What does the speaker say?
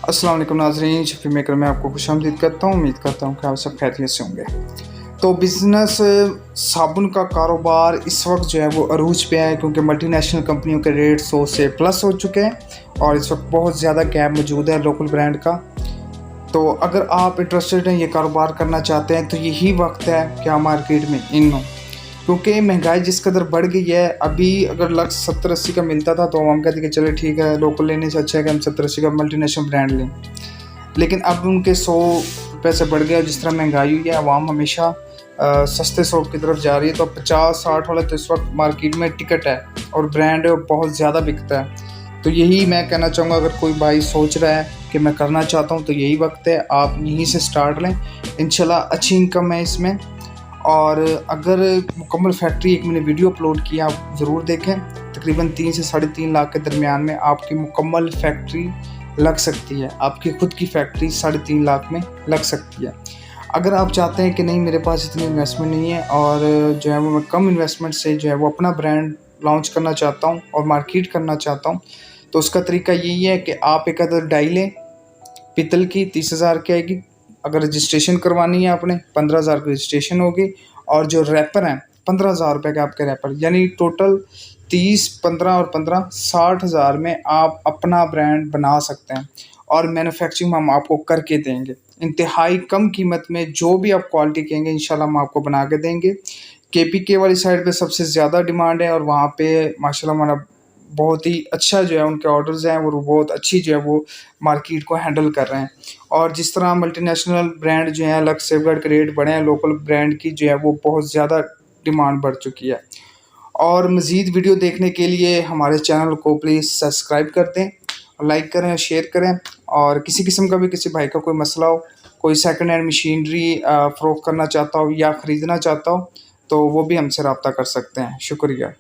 अस्सलाम वालेकुम नाज़रीन, शफ़ी मेकर में आपको खुशामदीद करता हूँ। उम्मीद करता हूँ कि आप सब खैरियत से होंगे। तो बिज़नेस साबुन का कारोबार इस वक्त जो है वो अरूज पे है, क्योंकि मल्टीनेशनल कंपनियों के रेट 100 से प्लस हो चुके हैं और इस वक्त बहुत ज़्यादा गैप मौजूद है लोकल ब्रांड का। तो अगर आप इंटरेस्टेड हैं, ये कारोबार करना चाहते हैं, तो यही वक्त है कि आप मार्केट में इन हो, क्योंकि महंगाई जिस कदर बढ़ गई है। अभी अगर लक्स 70-80 का मिलता था तो हम कहते कि चलो ठीक है, लोकल लेने से अच्छा है कि हम 70-80 का मल्टीनेशनल ब्रांड लें, लेकिन अब उनके 100 रुपये से बढ़ गया। जिस तरह महंगाई हुई है, आवाम हमेशा सस्ते शॉप की तरफ जा रही है। तो 50-60 वाला तो इस वक्त मार्केट में टिकट है और ब्रांड बहुत ज़्यादा बिकता है। तो यही मैं कहना चाहूँगा, अगर कोई भाई सोच रहा है कि मैं करना चाहता हूँ तो यही वक्त है, आप यहीं से स्टार्ट लें। इंशाल्लाह अच्छी इनकम है इसमें। और अगर मुकम्मल फैक्ट्री, एक मैंने वीडियो अपलोड किया, आप ज़रूर देखें। तकरीबन 3 से 3.5 लाख के दरमियान में आपकी मुकम्मल फैक्ट्री लग सकती है। आपकी ख़ुद की फैक्ट्री 3.5 लाख में लग सकती है। अगर आप चाहते हैं कि नहीं, मेरे पास इतनी इन्वेस्टमेंट नहीं है और जो है वो मैं कम इन्वेस्टमेंट से जो है वो अपना ब्रांड लॉन्च करना चाहता हूँ और मार्केट करना चाहता हूँ, तो उसका तरीका यही है कि आप एक अदर डाई लें, पीतल की, 30,000 की आएगी। अगर रजिस्ट्रेशन करवानी है आपने, 15,000 की रजिस्ट्रेशन होगी। और जो रैपर हैं, 15,000 रुपये के आपके रैपर, यानी टोटल 30, 15 और 15, 60,000 में आप अपना ब्रांड बना सकते हैं। और मैन्युफैक्चरिंग हम आपको करके देंगे इंतहाई कम कीमत में। जो भी आप क्वालिटी कहेंगे इंशाल्लाह हम आपको बना के देंगे। KPK वाली साइड पे सबसे ज़्यादा डिमांड है और वहाँ पे माशाल्लाह हमारा बहुत ही अच्छा जो है उनके ऑर्डर्स हैं, और वो बहुत अच्छी जो है वो मार्केट को हैंडल कर रहे हैं। और जिस तरह मल्टीनेशनल ब्रांड जो हैं, अलग सेफगार्ड के रेट बढ़े हैं, लोकल ब्रांड की जो है वो बहुत ज़्यादा डिमांड बढ़ चुकी है। और मज़ीद वीडियो देखने के लिए हमारे चैनल को प्लीज़ सब्सक्राइब कर दें, लाइक करें, शेयर करें। और किसी किस्म का भी किसी भाई का कोई मसला हो, कोई सेकंड हैंड मशीनरी फ़रोख्त करना चाहता हो या ख़रीदना चाहता हो, तो वो भी हमसे रब्ता कर सकते हैं। शुक्रिया।